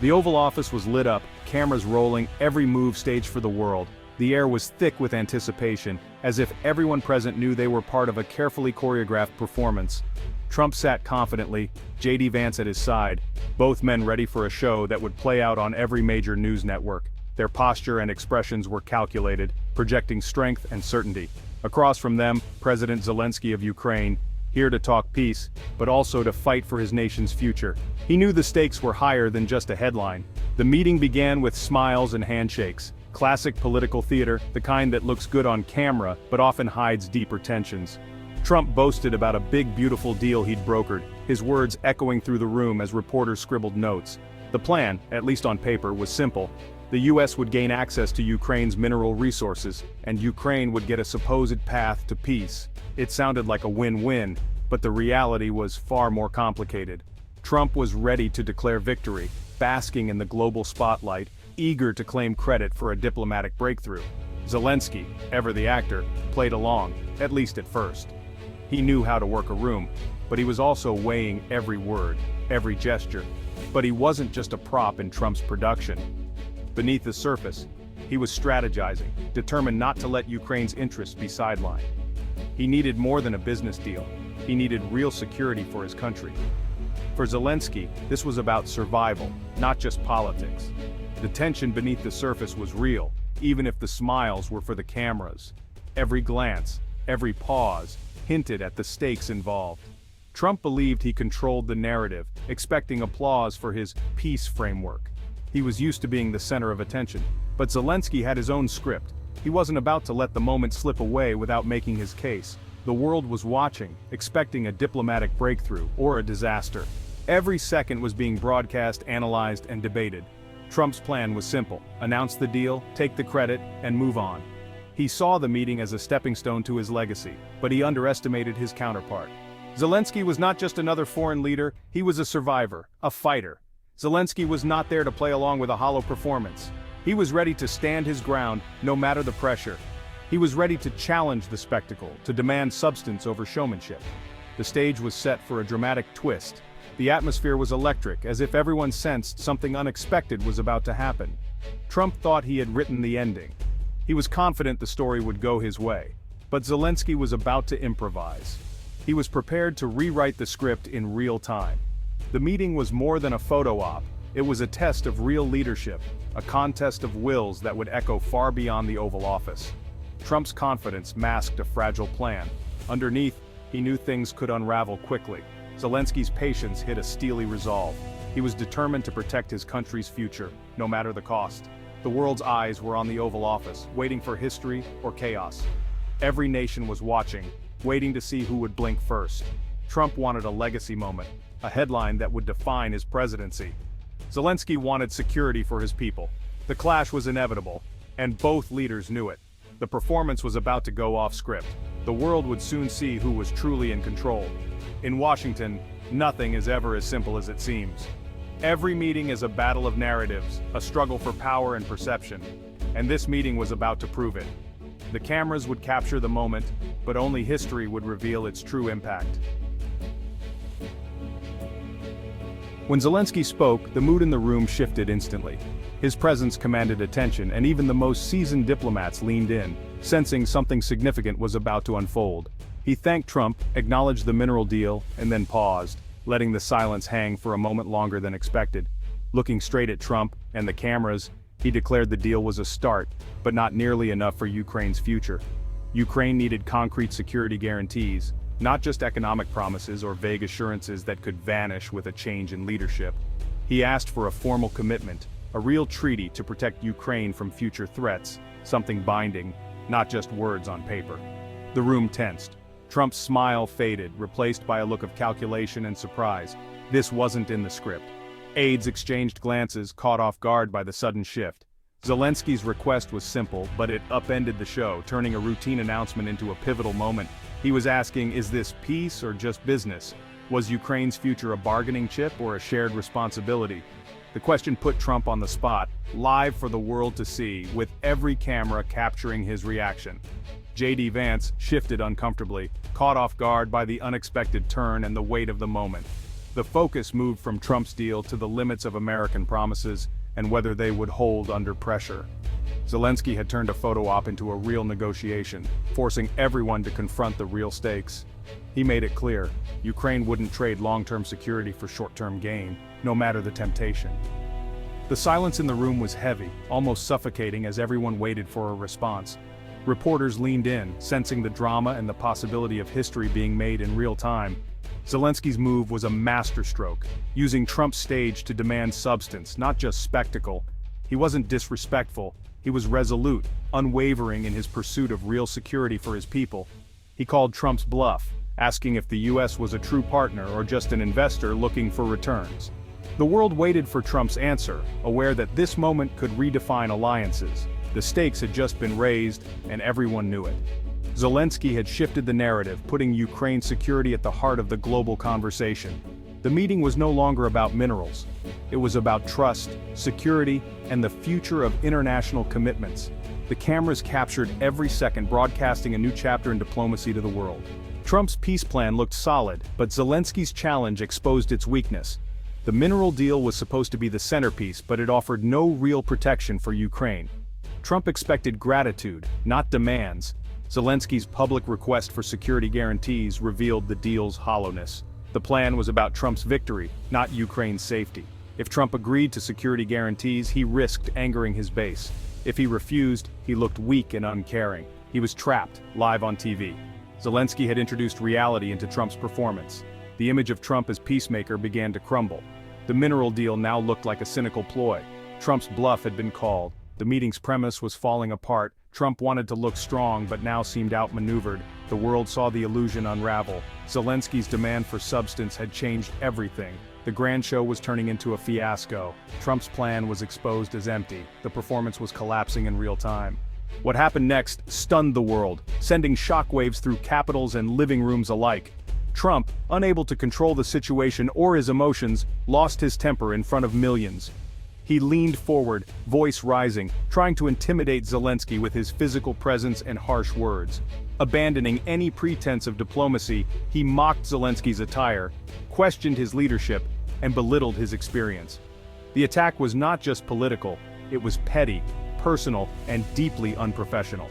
The Oval Office was lit up, cameras rolling, every move staged for the world. The air was thick with anticipation, as if everyone present knew they were part of a carefully choreographed performance. Trump sat confidently, J.D. Vance at his side, both men ready for a show that would play out on every major news network. Their posture and expressions were calculated, projecting strength and certainty. Across from them, President Zelensky of Ukraine, here to talk peace, but also to fight for his nation's future. He knew the stakes were higher than just a headline. The meeting began with smiles and handshakes. Classic political theater, the kind that looks good on camera, but often hides deeper tensions. Trump boasted about a big beautiful deal he'd brokered, his words echoing through the room as reporters scribbled notes. The plan, at least on paper, was simple. The US would gain access to Ukraine's mineral resources, and Ukraine would get a supposed path to peace. It sounded like a win-win, but the reality was far more complicated. Trump was ready to declare victory, basking in the global spotlight, eager to claim credit for a diplomatic breakthrough. Zelensky, ever the actor, played along, at least at first. He knew how to work a room, but he was also weighing every word, every gesture. But he wasn't just a prop in Trump's production. Beneath the surface, he was strategizing, determined not to let Ukraine's interests be sidelined. He needed more than a business deal. He needed real security for his country. For Zelensky, this was about survival, not just politics. The tension beneath the surface was real, even if the smiles were for the cameras. Every glance, every pause, hinted at the stakes involved. Trump believed he controlled the narrative, expecting applause for his peace framework. He was used to being the center of attention, but Zelensky had his own script. He wasn't about to let the moment slip away without making his case. The world was watching, expecting a diplomatic breakthrough or a disaster. Every second was being broadcast, analyzed, and debated. Trump's plan was simple: announce the deal, take the credit, and move on. He saw the meeting as a stepping stone to his legacy, but he underestimated his counterpart. Zelensky was not just another foreign leader, he was a survivor, a fighter. Zelensky was not there to play along with a hollow performance. He was ready to stand his ground, no matter the pressure. He was ready to challenge the spectacle, to demand substance over showmanship. The stage was set for a dramatic twist. The atmosphere was electric, as if everyone sensed something unexpected was about to happen. Trump thought he had written the ending. He was confident the story would go his way. But Zelensky was about to improvise. He was prepared to rewrite the script in real time. The meeting was more than a photo op. It was a test of real leadership, a contest of wills that would echo far beyond the Oval Office. Trump's confidence masked a fragile plan. Underneath, he knew things could unravel quickly. Zelensky's patience hid a steely resolve. He was determined to protect his country's future, no matter the cost. The world's eyes were on the Oval Office, waiting for history or chaos. Every nation was watching, waiting to see who would blink first. Trump wanted a legacy moment, a headline that would define his presidency. Zelensky wanted security for his people. The clash was inevitable, and both leaders knew it. The performance was about to go off script. The world would soon see who was truly in control. In Washington, nothing is ever as simple as it seems. Every meeting is a battle of narratives, a struggle for power and perception. And this meeting was about to prove it. The cameras would capture the moment, but only history would reveal its true impact. When Zelensky spoke, the mood in the room shifted instantly. His presence commanded attention, and even the most seasoned diplomats leaned in, sensing something significant was about to unfold. He thanked Trump, acknowledged the mineral deal, and then paused, letting the silence hang for a moment longer than expected. Looking straight at Trump and the cameras, he declared the deal was a start, but not nearly enough for Ukraine's future. Ukraine needed concrete security guarantees, not just economic promises or vague assurances that could vanish with a change in leadership. He asked for a formal commitment, a real treaty to protect Ukraine from future threats, something binding, not just words on paper. The room tensed. Trump's smile faded, replaced by a look of calculation and surprise. This wasn't in the script. Aides exchanged glances, caught off guard by the sudden shift. Zelensky's request was simple, but it upended the show, turning a routine announcement into a pivotal moment. He was asking, is this peace or just business? Was Ukraine's future a bargaining chip or a shared responsibility? The question put Trump on the spot, live for the world to see, with every camera capturing his reaction. J.D. Vance shifted uncomfortably, caught off guard by the unexpected turn and the weight of the moment. The focus moved from Trump's deal to the limits of American promises and whether they would hold under pressure. Zelensky had turned a photo op into a real negotiation, forcing everyone to confront the real stakes. He made it clear, Ukraine wouldn't trade long-term security for short-term gain, no matter the temptation. The silence in the room was heavy, almost suffocating as everyone waited for a response. Reporters leaned in, sensing the drama and the possibility of history being made in real time. Zelensky's move was a masterstroke, using Trump's stage to demand substance, not just spectacle. He wasn't disrespectful, he was resolute, unwavering in his pursuit of real security for his people. He called Trump's bluff, asking if the US was a true partner or just an investor looking for returns. The world waited for Trump's answer, aware that this moment could redefine alliances. The stakes had just been raised, and everyone knew it. Zelensky had shifted the narrative, putting Ukraine's security at the heart of the global conversation. The meeting was no longer about minerals. It was about trust, security, and the future of international commitments. The cameras captured every second, broadcasting a new chapter in diplomacy to the world. Trump's peace plan looked solid, but Zelensky's challenge exposed its weakness. The mineral deal was supposed to be the centerpiece, but it offered no real protection for Ukraine. Trump expected gratitude, not demands. Zelensky's public request for security guarantees revealed the deal's hollowness. The plan was about Trump's victory, not Ukraine's safety. If Trump agreed to security guarantees, he risked angering his base. If he refused, he looked weak and uncaring. He was trapped, live on TV. Zelensky had introduced reality into Trump's performance. The image of Trump as peacemaker began to crumble. The mineral deal now looked like a cynical ploy. Trump's bluff had been called. The meeting's premise was falling apart. Trump wanted to look strong but now seemed outmaneuvered. The world saw the illusion unravel. Zelensky's demand for substance had changed everything. The grand show was turning into a fiasco. Trump's plan was exposed as empty. The performance was collapsing in real time. What happened next stunned the world, sending shockwaves through capitals and living rooms alike. Trump, unable to control the situation or his emotions, lost his temper in front of millions. He leaned forward, voice rising, trying to intimidate Zelensky with his physical presence and harsh words. Abandoning any pretense of diplomacy, he mocked Zelensky's attire, questioned his leadership, and belittled his experience. The attack was not just political, it was petty, personal, and deeply unprofessional.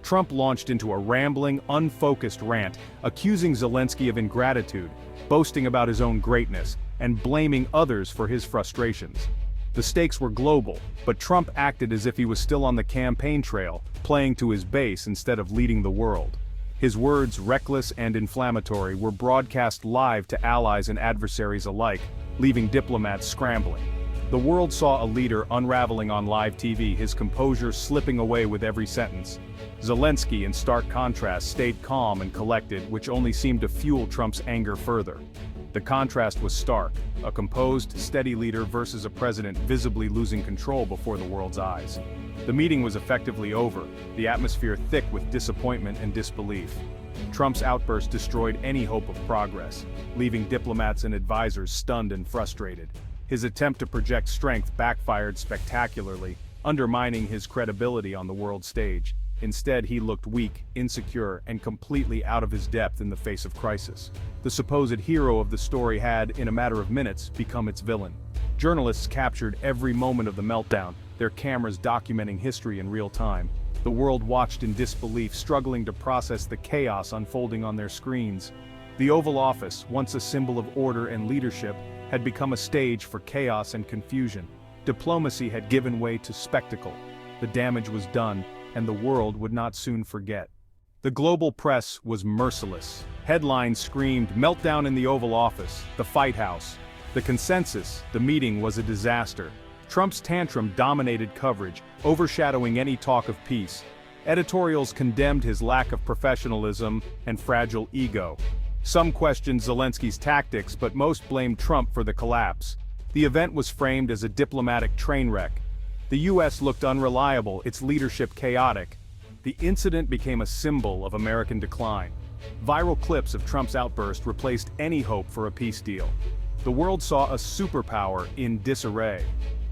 Trump launched into a rambling, unfocused rant, accusing Zelensky of ingratitude, boasting about his own greatness, and blaming others for his frustrations. The stakes were global, but Trump acted as if he was still on the campaign trail, playing to his base instead of leading the world. His words, reckless and inflammatory, were broadcast live to allies and adversaries alike, leaving diplomats scrambling. The world saw a leader unraveling on live TV, his composure slipping away with every sentence. Zelensky, in stark contrast, stayed calm and collected, which only seemed to fuel Trump's anger further. The contrast was stark, a composed, steady leader versus a president visibly losing control before the world's eyes. The meeting was effectively over, the atmosphere thick with disappointment and disbelief. Trump's outburst destroyed any hope of progress, leaving diplomats and advisors stunned and frustrated. His attempt to project strength backfired spectacularly, undermining his credibility on the world stage. Instead, he looked weak, insecure, and completely out of his depth in the face of crisis. The supposed hero of the story had, in a matter of minutes, become its villain. Journalists captured every moment of the meltdown, their cameras documenting history in real time. The world watched in disbelief, struggling to process the chaos unfolding on their screens. The Oval Office, once a symbol of order and leadership, had become a stage for chaos and confusion. Diplomacy had given way to spectacle. The damage was done, and the world would not soon forget. The global press was merciless. Headlines screamed, "Meltdown in the Oval Office," "The Fight House." The consensus, the meeting was a disaster. Trump's tantrum dominated coverage, overshadowing any talk of peace. Editorials condemned his lack of professionalism and fragile ego. Some questioned Zelensky's tactics, but most blamed Trump for the collapse. The event was framed as a diplomatic train wreck. The US looked unreliable, its leadership chaotic. The incident became a symbol of American decline. Viral clips of Trump's outburst replaced any hope for a peace deal. The world saw a superpower in disarray.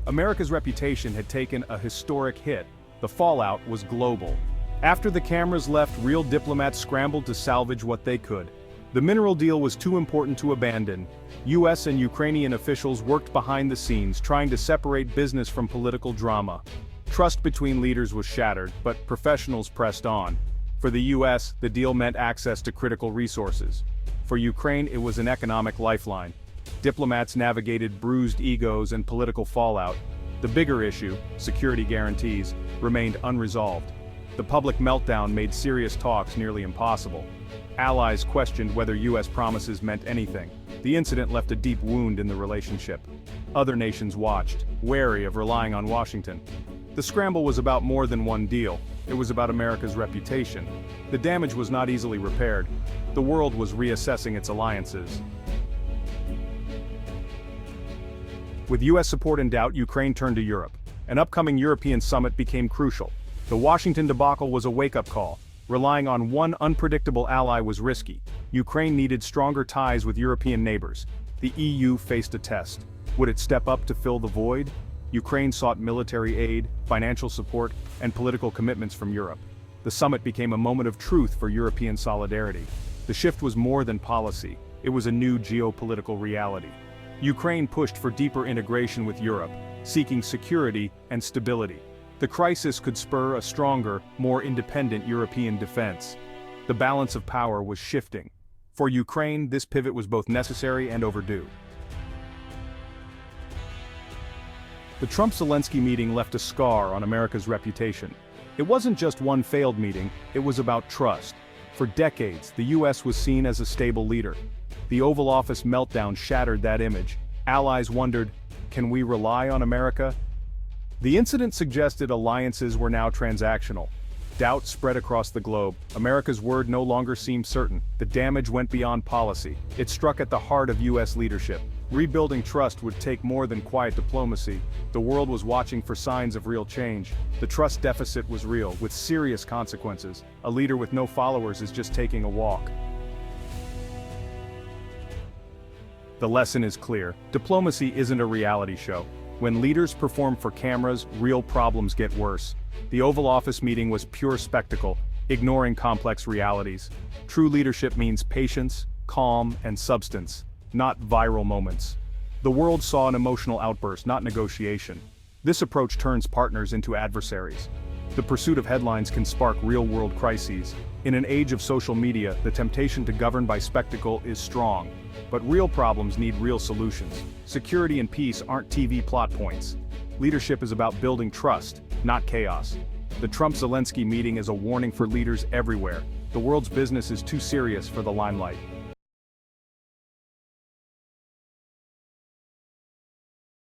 America's reputation had taken a historic hit. The fallout was global. After the cameras left, real diplomats scrambled to salvage what they could. The mineral deal was too important to abandon. US and Ukrainian officials worked behind the scenes trying to separate business from political drama. Trust between leaders was shattered, but professionals pressed on. For the US, the deal meant access to critical resources. For Ukraine, it was an economic lifeline. Diplomats navigated bruised egos and political fallout. The bigger issue, security guarantees, remained unresolved. The public meltdown made serious talks nearly impossible. Allies questioned whether US promises meant anything. The incident left a deep wound in the relationship. Other nations watched, wary of relying on Washington. The scramble was about more than one deal. It was about America's reputation. The damage was not easily repaired. The world was reassessing its alliances. With US support in doubt, Ukraine turned to Europe. An upcoming European summit became crucial. The Washington debacle was a wake-up call. Relying on one unpredictable ally was risky. Ukraine needed stronger ties with European neighbors. The EU faced a test. Would it step up to fill the void? Ukraine sought military aid, financial support, and political commitments from Europe. The summit became a moment of truth for European solidarity. The shift was more than policy. It was a new geopolitical reality. Ukraine pushed for deeper integration with Europe, seeking security and stability. The crisis could spur a stronger, more independent European defense. The balance of power was shifting. For Ukraine, this pivot was both necessary and overdue. The Trump-Zelensky meeting left a scar on America's reputation. It wasn't just one failed meeting, it was about trust. For decades, the US was seen as a stable leader. The Oval Office meltdown shattered that image. Allies wondered, can we rely on America? The incident suggested alliances were now transactional. Doubt spread across the globe. America's word no longer seemed certain. The damage went beyond policy. It struck at the heart of US leadership. Rebuilding trust would take more than quiet diplomacy. The world was watching for signs of real change. The trust deficit was real, with serious consequences. A leader with no followers is just taking a walk. The lesson is clear. Diplomacy isn't a reality show. When leaders perform for cameras, real problems get worse. The Oval Office meeting was pure spectacle, ignoring complex realities. True leadership means patience, calm, and substance, not viral moments. The world saw an emotional outburst, not negotiation. This approach turns partners into adversaries. The pursuit of headlines can spark real-world crises. In an age of social media, the temptation to govern by spectacle is strong. But real problems need real solutions. Security and peace aren't TV plot points. Leadership is about building trust, not chaos. The Trump-Zelensky meeting is a warning for leaders everywhere. The world's business is too serious for the limelight.